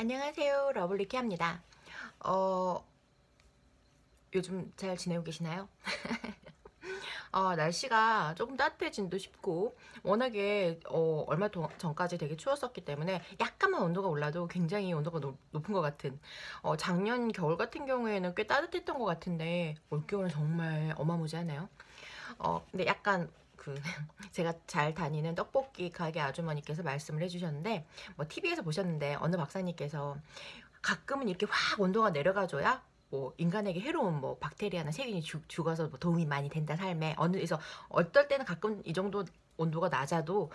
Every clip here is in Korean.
안녕하세요. 러블리키합니다. 요즘 잘 지내고 계시나요? 날씨가 조금 따뜻해진도 싶고 워낙에 얼마 전까지 되게 추웠었기 때문에 약간만 온도가 올라도 굉장히 온도가 높은 것 같은 작년 겨울 같은 경우에는 꽤 따뜻했던 것 같은데 올겨울은 정말 어마무지하네요. 근데 약간 제가 잘 다니는 떡볶이 가게 아주머니께서 말씀을 해주셨는데 뭐 TV에서 보셨는데 어느 박사님께서 가끔은 이렇게 확 온도가 내려가줘야 뭐 인간에게 해로운 뭐 박테리아나 세균이 죽어서 뭐 도움이 많이 된다 삶에 그래서 어떨 때는 가끔 이 정도 온도가 낮아도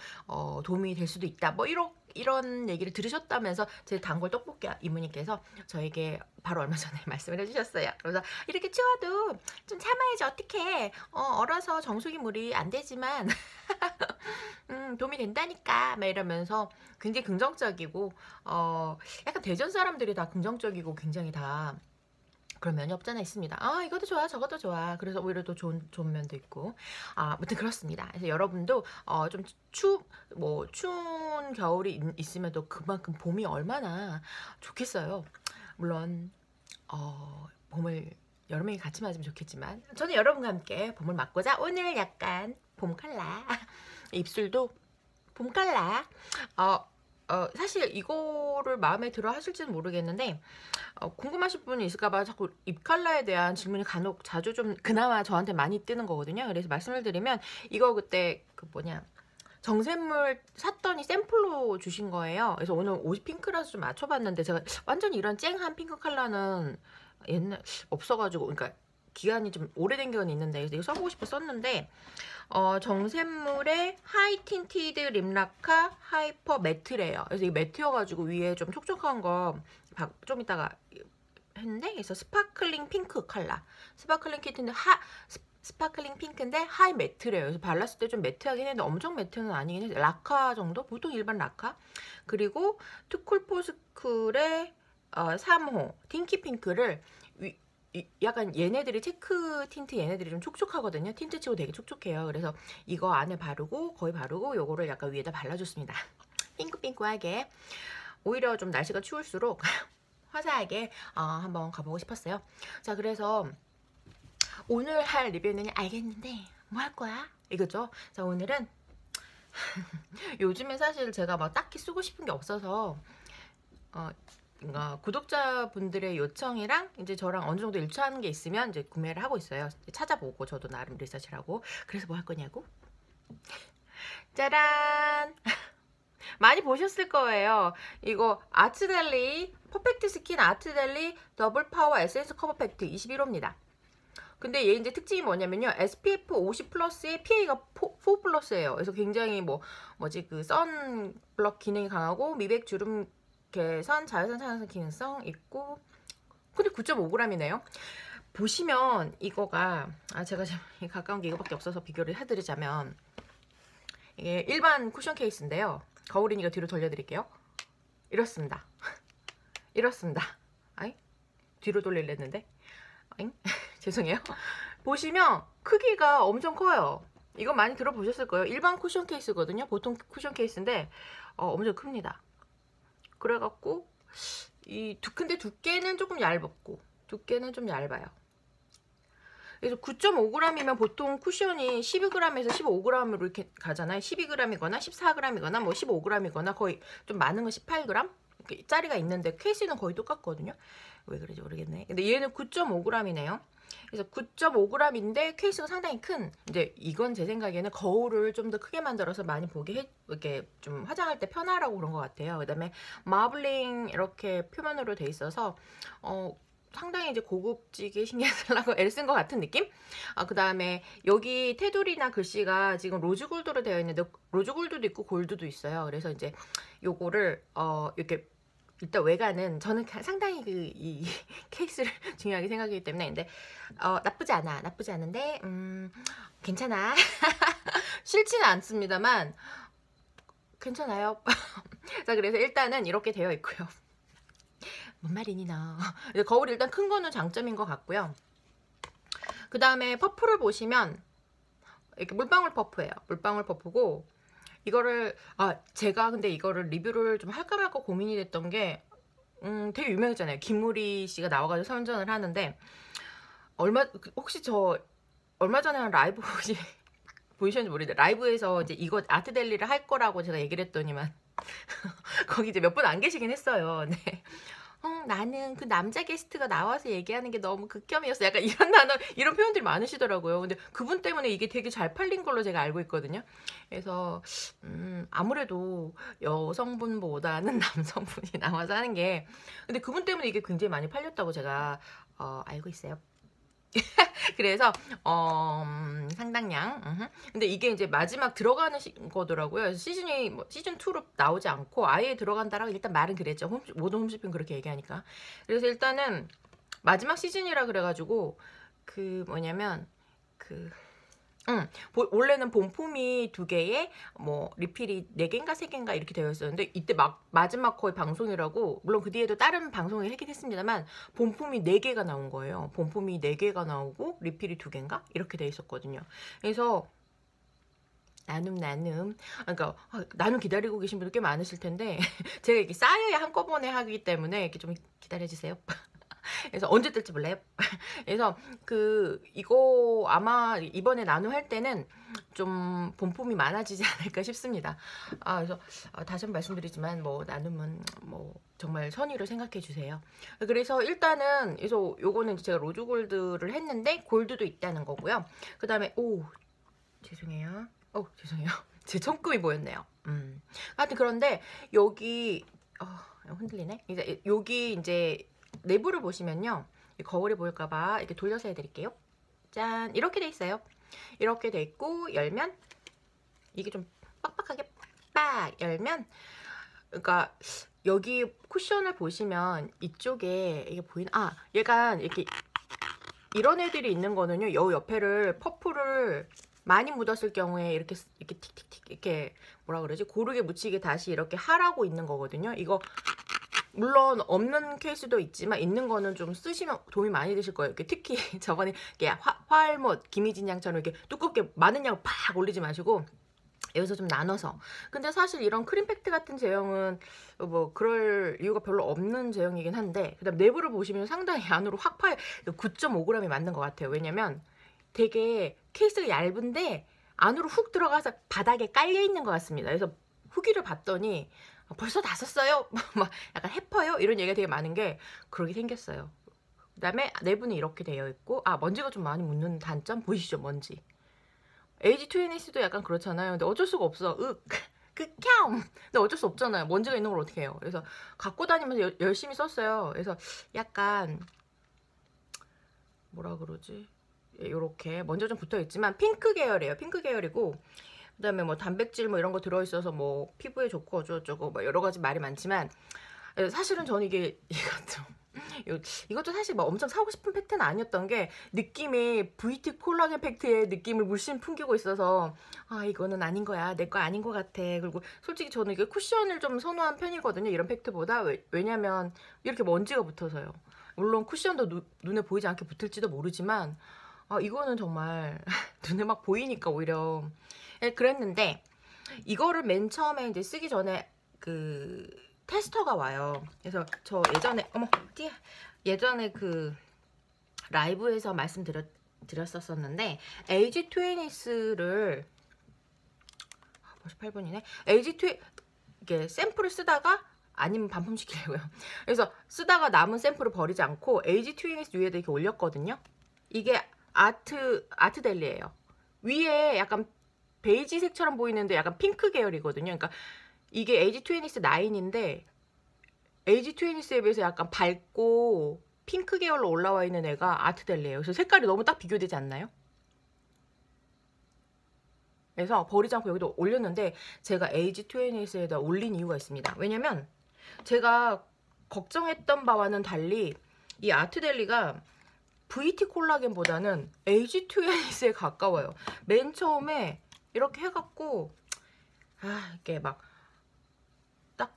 도움이 될 수도 있다 뭐 이런 얘기를 들으셨다면서 제 단골 떡볶이 이모님께서 저에게 바로 얼마 전에 말씀을 해주셨어요. 그래서 이렇게 추워도 좀 참아야지 어떡해 얼어서 정수기 물이 안 되지만 도움이 된다니까 막 이러면서 굉장히 긍정적이고 약간 대전 사람들이 다 긍정적이고 굉장히 다 그런 면이 없잖아 있습니다. 이것도 좋아 저것도 좋아. 그래서 오히려 또 좋은 면도 있고 아무튼 그렇습니다. 그래서 여러분도 좀 추운 겨울이 있음에도 그만큼 봄이 얼마나 좋겠어요. 물론 봄을 여름에 같이 맞으면 좋겠지만 저는 여러분과 함께 봄을 맞고자 오늘 약간 봄 컬러 입술도 봄 컬러 사실 이거를 마음에 들어 하실지는 모르겠는데 궁금하실 분이 있을까봐 자꾸 입 컬러에 대한 질문이 간혹 자주 좀 그나마 저한테 많이 뜨는 거거든요. 그래서 말씀을 드리면 이거 그때 정샘물 샀더니 샘플로 주신 거예요. 그래서 오늘 옷이 핑크라서 좀 맞춰봤는데 제가 완전히 이런 쨍한 핑크 컬러는 옛날 없어가지고 그러니까 기간이 좀 오래된 건 있는데 그래서 이거 써보고 싶어 썼는데 정샘물의 하이 틴티드 립라카 하이퍼 매트래요. 그래서 이 매트여가지고 위에 좀 촉촉한 거 좀 이따가 했는데 그래서 스파클링 핑크 컬러 스파클링 키트인데 스파클링 핑크인데 하이 매트래요. 그래서 발랐을 때 좀 매트하긴 했는데 엄청 매트는 아니긴 해요. 라카 정도? 보통 일반 라카. 그리고 투쿨포스쿨의 3호 틴키 핑크를 약간 얘네들이 체크 틴트 얘네들이 좀 촉촉하거든요. 틴트 치고 되게 촉촉해요. 그래서 이거 안에 바르고 거의 바르고 요거를 약간 위에다 발라줬습니다. 핑크핑크하게 오히려 좀 날씨가 추울수록 화사하게 한번 가보고 싶었어요. 자 그래서 오늘 할 리뷰는 알겠는데 뭐 할 거야? 이거죠. 자 오늘은 요즘에 사실 제가 막 딱히 쓰고 싶은 게 없어서 구독자분들의 요청이랑 이제 저랑 어느 정도 일치하는 게 있으면 이제 구매를 하고 있어요. 찾아보고 저도 나름 리서치를 하고. 그래서 뭐 할 거냐고? 짜란! 많이 보셨을 거예요. 이거 아트델리 퍼펙트 스킨 아트델리 더블 파워 에센스 커버 팩트 21호입니다. 근데 얘 이제 특징이 뭐냐면요. SPF 50 플러스에 PA가 4 플러스예요. 그래서 굉장히 선블럭 기능이 강하고 미백 주름 개선, 자외선 차단성 기능성 있고 근데 9.5g이네요. 보시면 이거가 제가 지금 가까운 게 이거밖에 없어서 비교를 해드리자면 이게 일반 쿠션 케이스인데요. 거울이니까 뒤로 돌려드릴게요. 이렇습니다. 이렇습니다. 아이 뒤로 돌리려는데 죄송해요. 보시면 크기가 엄청 커요. 이거 많이 들어보셨을 거예요. 일반 쿠션 케이스거든요. 보통 쿠션 케이스인데 엄청 큽니다. 그래갖고 근데 두께는 조금 얇았고 두께는 좀 얇아요. 그래서 9.5g이면 보통 쿠션이 12g에서 15g으로 이렇게 가잖아요. 12g이거나 14g이거나 뭐 15g이거나 거의 좀 많은 건 18g? 이렇게 짜리가 있는데 케이스는 거의 똑같거든요. 왜 그런지 모르겠네. 근데 얘는 9.5g이네요. 그래서 9.5g인데 케이스가 상당히 큰. 이제 이건 제 생각에는 거울을 좀 더 크게 만들어서 많이 이렇게 좀 화장할 때 편하라고 그런 것 같아요. 그다음에 마블링 이렇게 표면으로 돼 있어서 상당히 이제 고급지게 신경 쓰려고 애를 쓴 것 같은 느낌? 그다음에 여기 테두리나 글씨가 지금 로즈 골드로 되어 있는데 로즈 골드도 있고 골드도 있어요. 그래서 이제 요거를 이렇게 일단 외관은 저는 상당히 이 케이스를 중요하게 생각하기 때문에 근데 나쁘지 않은데 괜찮아. 싫지는 않습니다만 괜찮아요. 자 그래서 일단은 이렇게 되어 있고요. 뭔 말이니 너. 거울이 일단 큰 거는 장점인 것 같고요. 그 다음에 퍼프를 보시면 이렇게 물방울 퍼프예요. 물방울 퍼프고 이거를 제가 근데 이거를 리뷰를 좀 할까 말까 고민이 됐던 게 되게 유명했잖아요. 김우리 씨가 나와가지고 선전을 하는데 혹시 저 얼마 전에 한 라이브 혹시 보이셨는지 모르겠는데 라이브에서 이제 이거 아트델리를 할 거라고 제가 얘기를 했더니만 거기 이제 몇 분 안 계시긴 했어요. 네. 나는 그 남자 게스트가 나와서 얘기하는 게 너무 극혐이었어. 약간 이런 단어, 이런 표현들이 많으시더라고요. 근데 그분 때문에 이게 되게 잘 팔린 걸로 제가 알고 있거든요. 그래서, 아무래도 여성분보다는 남성분이 나와서 하는 게, 근데 그분 때문에 이게 굉장히 많이 팔렸다고 제가, 알고 있어요. 그래서 상당량. 근데 이게 이제 마지막 들어가는 거더라고요. 시즌이 시즌 2로 나오지 않고 아예 들어간다라고 일단 말은 그랬죠. 모든 홈쇼핑 그렇게 얘기하니까. 그래서 일단은 마지막 시즌이라 그래가지고 그 뭐냐면 원래는 본품이 2개에 뭐 리필이 4개인가 3개인가 이렇게 되어 있었는데 이때 마지막 거의 방송이라고, 물론 그 뒤에도 다른 방송을 하긴 했습니다만 본품이 4개가 나온 거예요. 본품이 4개가 나오고 리필이 2개인가 이렇게 되어 있었거든요. 그래서 나눔 그러니까 나눔 기다리고 계신 분들 꽤 많으실 텐데 제가 이렇게 쌓여야 한꺼번에 하기 때문에 이렇게 좀 기다려주세요. 그래서 언제 뜰지 몰라요. 그래서 이거 아마 이번에 나눔할 때는 좀 본품이 많아지지 않을까 싶습니다. 그래서 다시 한번 말씀드리지만 뭐 나눔은 뭐 정말 선의로 생각해 주세요. 그래서 일단은 그래서 요거는 제가 로즈 골드를 했는데 골드도 있다는 거고요. 그 다음에 죄송해요. 죄송해요. 제 손금이 보였네요. 하여튼 그런데 여기 흔들리네. 이제 여기 이제 내부를 보시면요. 거울이 보일까봐 이렇게 돌려서 해드릴게요. 짠! 이렇게 돼 있어요. 이렇게 돼 있고 열면 이게 좀 빡빡하게 빡 열면, 그러니까 여기 쿠션을 보시면 이쪽에 이게 보이나? 얘가 이렇게 이런 애들이 있는 거는요. 요 옆에를 퍼프를 많이 묻었을 경우에 이렇게 틱틱틱 이렇게 뭐라 그러지? 고르게 묻히게 다시 이렇게 하라고 있는 거거든요. 이거 물론 없는 케이스도 있지만 있는 거는 좀 쓰시면 도움이 많이 되실 거예요. 이렇게 특히 저번에 이렇게 화알못 김희진 양처럼 이렇게 두껍게 많은 양을 팍 올리지 마시고 여기서 좀 나눠서. 근데 사실 이런 크림팩트 같은 제형은 뭐 그럴 이유가 별로 없는 제형이긴 한데, 그다음 내부를 보시면 상당히 안으로 확 파여 9.5g이 맞는 것 같아요. 왜냐면 되게 케이스가 얇은데 안으로 훅 들어가서 바닥에 깔려 있는 것 같습니다. 그래서 후기를 봤더니 벌써 다 썼어요? 막 약간 해퍼요? 이런 얘기가 되게 많은 게 그러게 생겼어요. 그 다음에 내부는 이렇게 되어 있고, 먼지가 좀 많이 묻는 단점 보이시죠? 먼지. 에이지 트윈니스도 약간 그렇잖아요. 근데 어쩔 수가 없어. 극혐! 근데 어쩔 수 없잖아요. 먼지가 있는 걸 어떻게 해요? 그래서 갖고 다니면서 열심히 썼어요. 그래서 약간 뭐라 그러지? 요렇게 먼지가 좀 붙어 있지만 핑크 계열이에요. 핑크 계열이고, 그 다음에 뭐 단백질 뭐 이런 거 들어있어서 뭐 피부에 좋고 어쩌고저쩌고 뭐 여러 가지 말이 많지만, 사실은 저는 이것도 사실 뭐 엄청 사고 싶은 팩트는 아니었던 게, 느낌이 VT 콜라겐 팩트의 느낌을 물씬 풍기고 있어서 이거는 아닌 거야, 내 거 아닌 것 같아. 그리고 솔직히 저는 이게 쿠션을 좀 선호한 편이거든요, 이런 팩트보다. 왜냐면 이렇게 먼지가 붙어서요. 물론 쿠션도 눈에 보이지 않게 붙을지도 모르지만 이거는 정말 눈에 막 보이니까 오히려 그랬는데, 이거를 맨 처음에 이제 쓰기 전에 테스터가 와요. 그래서 저 예전에 라이브에서 말씀드렸었는데 에이지 트웬티스를 벌써 8분이네. 이게 샘플을 쓰다가 아니면 반품시키려고요. 그래서 쓰다가 남은 샘플을 버리지 않고 에이지 트웬티스 위에다 이렇게 올렸거든요. 이게 아트델리예요. 위에 약간 베이지색처럼 보이는데 약간 핑크 계열이거든요. 그러니까 이게 에이지 트웬티스 9인데 에이지 트웬티스에 비해서 약간 밝고 핑크 계열로 올라와 있는 애가 아트델리예요. 그래서 색깔이 너무 딱 비교되지 않나요? 그래서 버리지 않고 여기도 올렸는데, 제가 에이지 트웬티스에다 올린 이유가 있습니다. 왜냐면 제가 걱정했던 바와는 달리 이 아트델리가 VT 콜라겐보다는 에이지 트웬티스에 가까워요. 맨 처음에 이렇게 해갖고 이렇게 막 딱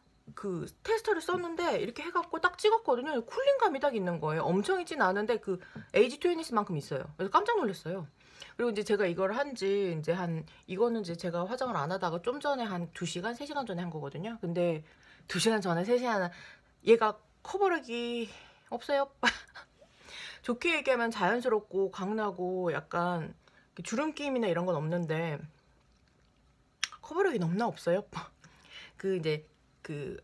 테스터를 썼는데 이렇게 해갖고 딱 찍었거든요. 쿨링감이 딱 있는 거예요. 엄청 있진 않은데 에이지 트웬티스만큼 있어요. 그래서 깜짝 놀랐어요. 그리고 이제 제가 이걸 한지 이거는 이제 제가 화장을 안 하다가 좀 전에 한 2시간, 3시간 전에 한 거거든요. 근데 2시간 전에 3시간 얘가 커버력이 없어요. 좋게 얘기하면 자연스럽고 광나고 약간 주름김이나 이런 건 없는데 커버력이 넘나 없어요. 그 이제 그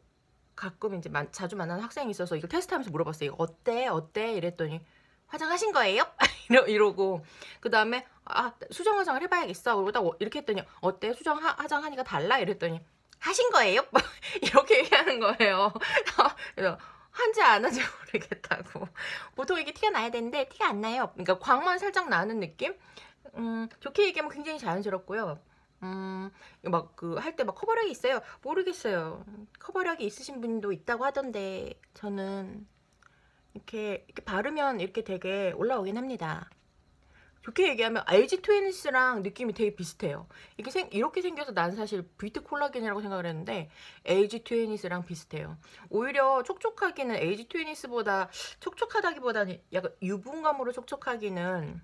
가끔 이제 자주 만나는 학생이 있어서 이걸 테스트하면서 물어봤어요. 이거 어때? 어때? 이랬더니 화장하신 거예요? 이러고 그 다음에 수정 화장을 해봐야겠어. 그러고 딱 이렇게 했더니 어때? 수정 화장하니까 달라? 이랬더니 하신 거예요? 이렇게 얘기하는 거예요. 그래서 한지 안 한지 모르겠다고. 보통 이게 티가 나야 되는데 티가 안 나요. 그러니까 광만 살짝 나는 느낌? 좋게 얘기하면 굉장히 자연스럽고요. 막 할 때 막 커버력이 있어요? 모르겠어요. 커버력이 있으신 분도 있다고 하던데 저는 이렇게 바르면 이렇게 되게 올라오긴 합니다. 좋게 얘기하면 LG 트윈스랑 느낌이 되게 비슷해요. 이렇게 생겨서 난 사실 브이트 콜라겐이라고 생각을 했는데 LG 트윈스랑 비슷해요. 오히려 촉촉하기는 LG 트윈스보다 촉촉하다기보다는 약간 유분감으로 촉촉하기는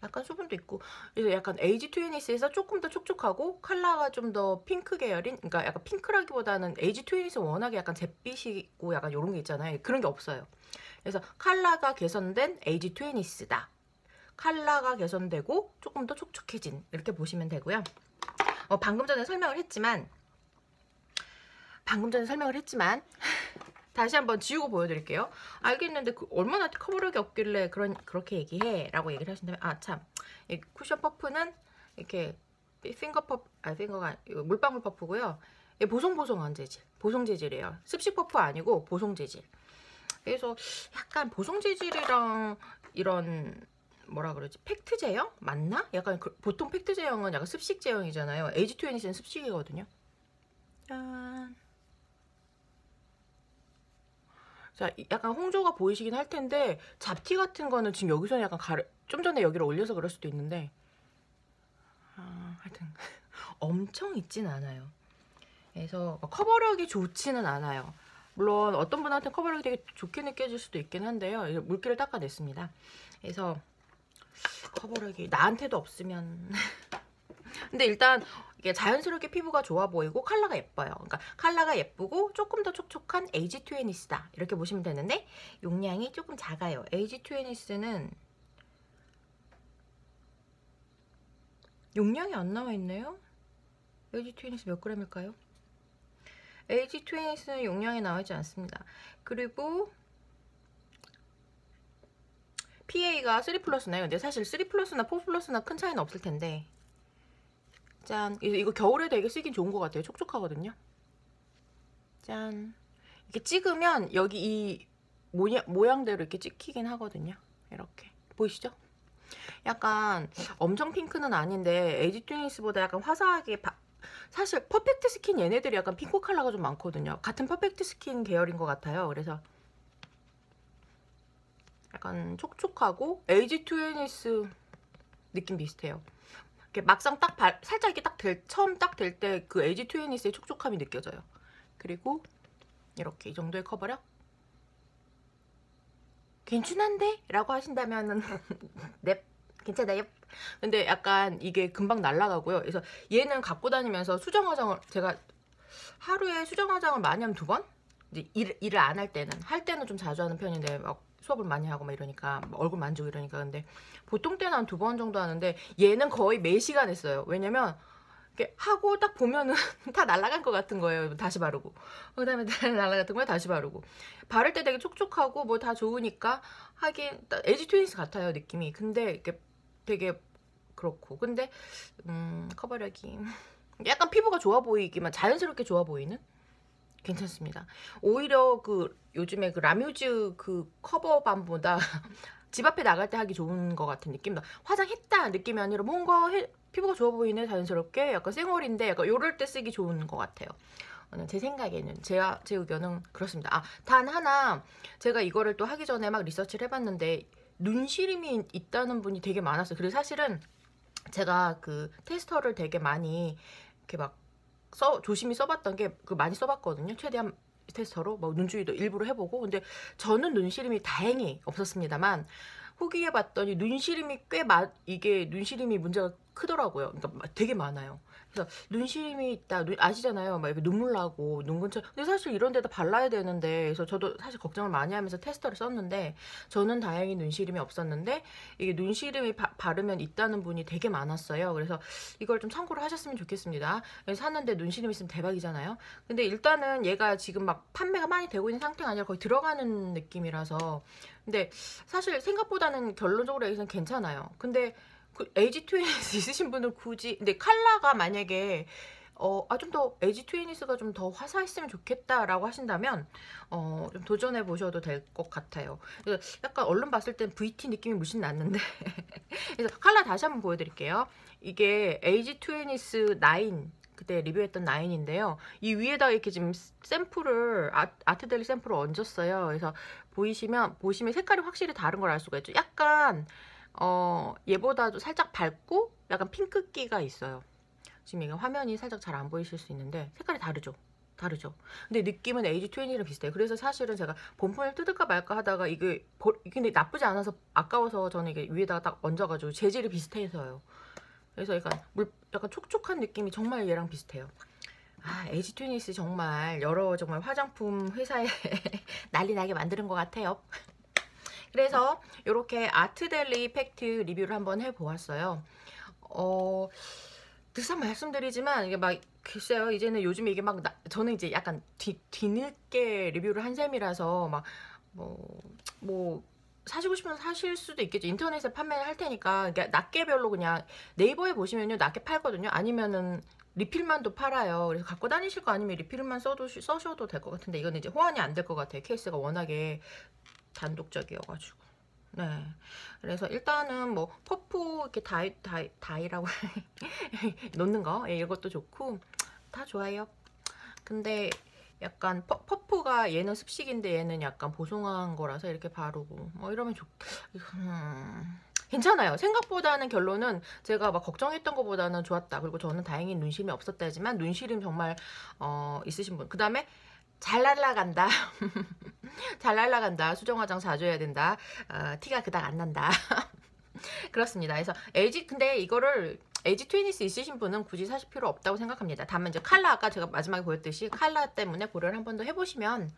약간 수분도 있고 그래서 약간 LG 트윈스에서 조금 더 촉촉하고 컬러가 좀 더 핑크 계열인 그러니까 약간 핑크라기보다는 LG 트윈스 워낙에 약간 잿빛이고 약간 이런 게 있잖아요. 그런 게 없어요. 그래서 컬러가 개선된 LG 트윈스다. 컬러가 개선되고 조금 더 촉촉해진 이렇게 보시면 되고요. 방금 전에 설명을 했지만 다시 한번 지우고 보여드릴게요. 알겠는데 얼마나 커버력이 없길래 그렇게 얘기해 라고 얘기를 하신다면 참 쿠션 퍼프는 이렇게 핑거가 물방울 퍼프고요. 보송보송한 재질 보송 재질이에요. 습식 퍼프 아니고 보송 재질. 그래서 약간 보송 재질이랑 이런 뭐라 그러지? 팩트 제형? 맞나? 약간 보통 팩트 제형은 약간 습식 제형이잖아요. LG 트윈스는 습식이거든요. 짠. 자, 약간 홍조가 보이시긴 할 텐데 잡티 같은 거는 지금 여기서는 약간 좀 전에 여기를 올려서 그럴 수도 있는데 하여튼 엄청 있진 않아요. 그래서 커버력이 좋지는 않아요. 물론 어떤 분한테는 커버력이 되게 좋게 느껴질 수도 있긴 한데요. 물기를 닦아냈습니다. 그래서 커버력이 나한테도 없으면 근데 일단 이게 자연스럽게 피부가 좋아 보이고 컬러가 예뻐요. 그러니까 컬러가 예쁘고 조금 더 촉촉한 LG 트윈스다 이렇게 보시면 되는데 용량이 조금 작아요. LG 트윈스는 용량이 안 나와 있네요. LG 트윈스 몇 g일까요? LG 트윈스는 용량이 나와 있지 않습니다. 그리고 PA가 3+나요. 근데 사실 3+나 4+나 큰 차이는 없을 텐데 짠. 이거 겨울에 되게 쓰긴 좋은 것 같아요. 촉촉하거든요. 짠. 이렇게 찍으면 여기 이 모양대로 이렇게 찍히긴 하거든요. 이렇게. 보이시죠? 약간 엄청 핑크는 아닌데 LG 트윈스보다 약간 화사하게 사실 퍼펙트 스킨 얘네들이 약간 핑크 컬러가 좀 많거든요. 같은 퍼펙트 스킨 계열인 것 같아요. 그래서 약간 촉촉하고 LG 트윈스 느낌 비슷해요. 이렇게 막상 살짝 이렇게 처음 딱 될 때 그 LG 트윈스의 촉촉함이 느껴져요. 그리고 이렇게 이 정도의 커버력 괜찮은데? 라고 하신다면은 넵 괜찮아요. 근데 약간 이게 금방 날아가고요. 그래서 얘는 갖고 다니면서 수정 화장을 제가 하루에 수정 화장을 많이 하면 2번? 이제 일을 안 할 때는 좀 자주 하는 편인데 막 수업을 많이 하고 막 이러니까 얼굴 만지고 이러니까 근데 보통 때는 한 2번 정도 하는데 얘는 거의 매 시간 했어요. 왜냐면 이렇게 하고 딱 보면은 다 날아간 것 같은 거예요. 다시 바르고 그 다음에 날아갔던 거에 다시 바르고 바를 때 되게 촉촉하고 뭐 다 좋으니까 하긴 LG 트윈스 같아요 느낌이. 근데 이렇게 되게 그렇고 근데 커버력이 약간 피부가 좋아 보이기만 자연스럽게 좋아 보이는 괜찮습니다. 오히려 요즘에 라뮤즈 커버밤보다 집 앞에 나갈 때 하기 좋은 것 같은 느낌이다. 화장했다 느낌이 아니라 뭔가 피부가 좋아 보이네 자연스럽게 약간 쌩얼인데 약간 요럴 때 쓰기 좋은 것 같아요. 제 생각에는 제 의견은 그렇습니다. 단 하나 제가 이거를 또 하기 전에 막 리서치를 해봤는데 눈시림이 있다는 분이 되게 많았어요. 그래서 사실은 제가 테스터를 되게 많이 이렇게 막 조심히 써봤던 게 많이 써봤거든요. 최대한 테스터로 뭐 눈주위도 일부러 해보고 근데 저는 눈시림이 다행히 없었습니다만 후기에 봤더니 눈시림이 이게 눈시림이 문제가 크더라고요. 그러니까 되게 많아요. 그래서 눈시림이 있다. 아시잖아요. 막 이렇게 눈물 나고 눈 근처. 근데 사실 이런 데다 발라야 되는데, 그래서 저도 사실 걱정을 많이 하면서 테스터를 썼는데, 저는 다행히 눈시림이 없었는데 이게 눈시림이 바르면 있다는 분이 되게 많았어요. 그래서 이걸 좀 참고를 하셨으면 좋겠습니다. 샀는데 눈시림 있으면 대박이잖아요. 근데 일단은 얘가 지금 막 판매가 많이 되고 있는 상태가 아니라 거의 들어가는 느낌이라서. 근데 사실 생각보다는 결론적으로 얘기해서는 괜찮아요. 근데 그 에이지 트윈스 있으신 분은 굳이, 근데 컬러가 만약에 좀 더 에이지 트윈니스가 좀 더 화사했으면 좋겠다라고 하신다면 좀 도전해 보셔도 될 것 같아요. 그래서 약간 얼른 봤을 땐 VT 느낌이 물씬 났는데 그래서 컬러 다시 한번 보여드릴게요. 이게 에이지 트윈니스 9, 그때 리뷰했던 9인데요. 이 위에다가 이렇게 지금 샘플을 아트델리 샘플을 얹었어요. 그래서 보시면 색깔이 확실히 다른 걸 알 수가 있죠. 약간 얘보다도 살짝 밝고 약간 핑크기가 있어요. 지금 이게 화면이 살짝 잘 안 보이실 수 있는데 색깔이 다르죠? 다르죠? 근데 느낌은 AG20랑 비슷해요. 그래서 사실은 제가 본폰을 뜯을까 말까 하다가 이게 근데 나쁘지 않아서 아까워서 저는 이게 위에다가 딱 얹어가지고 재질이 비슷해서요. 그래서 약간 촉촉한 느낌이 정말 얘랑 비슷해요. AG20 정말 정말 화장품 회사에 난리 나게 만드는 것 같아요. 그래서 이렇게 아트델리 팩트 리뷰를 한번 해보았어요. 늘상 말씀드리지만 이게 막 글쎄요, 이제는 요즘에 이게 막 저는 이제 약간 뒤늦게 리뷰를 한 셈이라서 막 뭐 사시고 싶으면 사실 수도 있겠죠. 인터넷에 판매를 할 테니까. 그러니까 낱개별로 그냥 네이버에 보시면요 낱개 팔거든요. 아니면은 리필만도 팔아요. 그래서 갖고 다니실 거 아니면 리필만 써셔도 될 것 같은데 이거는 이제 호환이 안 될 것 같아요. 케이스가 워낙에 단독적이어가지고. 네. 그래서 일단은 뭐 퍼프 이렇게 다이라고 놓는 거, 이것도 좋고 다 좋아요. 근데 약간 퍼프가 얘는 습식인데 얘는 약간 보송한 거라서 이렇게 바르고 이러면 괜찮아요. 생각보다는 결론은 제가 막 걱정했던 것보다는 좋았다. 그리고 저는 다행히 눈시림이 없었다 하지만 눈시림 정말 있으신 분. 그 다음에 잘 날라간다. 잘 날라간다. 수정 화장 자주 해야 된다. 티가 그닥 안 난다. 그렇습니다. 그래서 근데 이거를 AG20 있으신 분은 굳이 사실 필요 없다고 생각합니다. 다만 이제 컬러, 아까 제가 마지막에 보였듯이 컬러 때문에 고려를 한 번 더 해보시면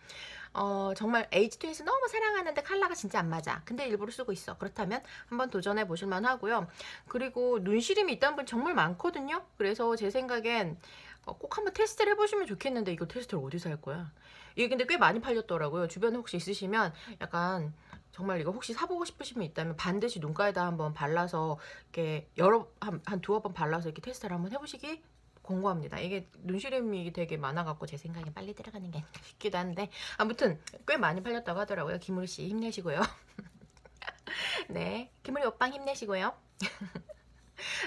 정말 AG20 너무 사랑하는데 컬러가 진짜 안 맞아. 근데 일부러 쓰고 있어. 그렇다면 한번 도전해 보실만 하고요. 그리고 눈시림이 있다는 분 정말 많거든요. 그래서 제 생각엔 꼭 한번 테스트를 해보시면 좋겠는데 이거 테스트를 어디서 할 거야? 이게 근데 꽤 많이 팔렸더라고요. 주변에 혹시 있으시면 약간 정말 이거 혹시 사보고 싶으신 분 있다면 반드시 눈가에다 한번 발라서 이렇게 한 두어 번 발라서 이렇게 테스트를 한번 해보시기 권고합니다. 이게 눈시림이 되게 많아갖고 제 생각에 빨리 들어가는 게 아닌가 싶기도 한데 아무튼 꽤 많이 팔렸다고 하더라고요. 김우리씨 힘내시고요. 네, 김우리 오빵 힘내시고요.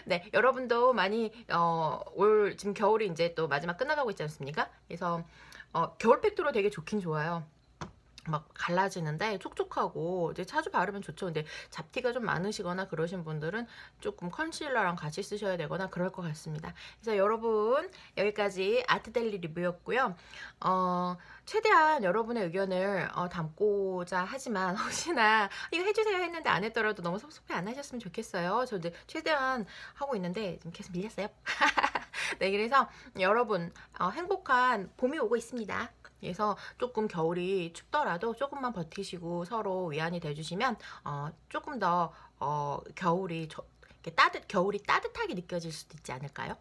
네, 여러분도 많이 지금 겨울이 이제 또 마지막 끝나가고 있지 않습니까? 그래서 겨울 팩트로 되게 좋긴 좋아요. 막 갈라지는데 촉촉하고 이제 자주 바르면 좋죠. 근데 잡티가 좀 많으시거나 그러신 분들은 조금 컨실러랑 같이 쓰셔야 되거나 그럴 것 같습니다. 그래서 여러분 여기까지 아트델리 리뷰였고요. 최대한 여러분의 의견을 담고자 하지만 혹시나 이거 해주세요 했는데 안 했더라도 너무 섭섭해 안 하셨으면 좋겠어요. 저 이제 최대한 하고 있는데 좀 계속 밀렸어요. 네, 그래서 여러분 행복한 봄이 오고 있습니다. 그래서 조금 겨울이 춥더라도 조금만 버티시고 서로 위안이 돼주시면 조금 더 겨울이 따뜻하게 느껴질 수도 있지 않을까요?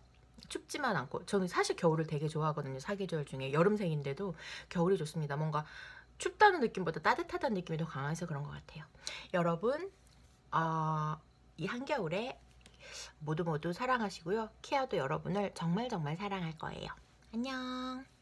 춥지만 않고. 저는 사실 겨울을 되게 좋아하거든요. 사계절 중에 여름생인데도 겨울이 좋습니다. 뭔가 춥다는 느낌보다 따뜻하다는 느낌이 더 강해서 그런 것 같아요. 여러분 이 한겨울에 모두 사랑하시고요. 키아도 여러분을 정말 사랑할 거예요. 안녕.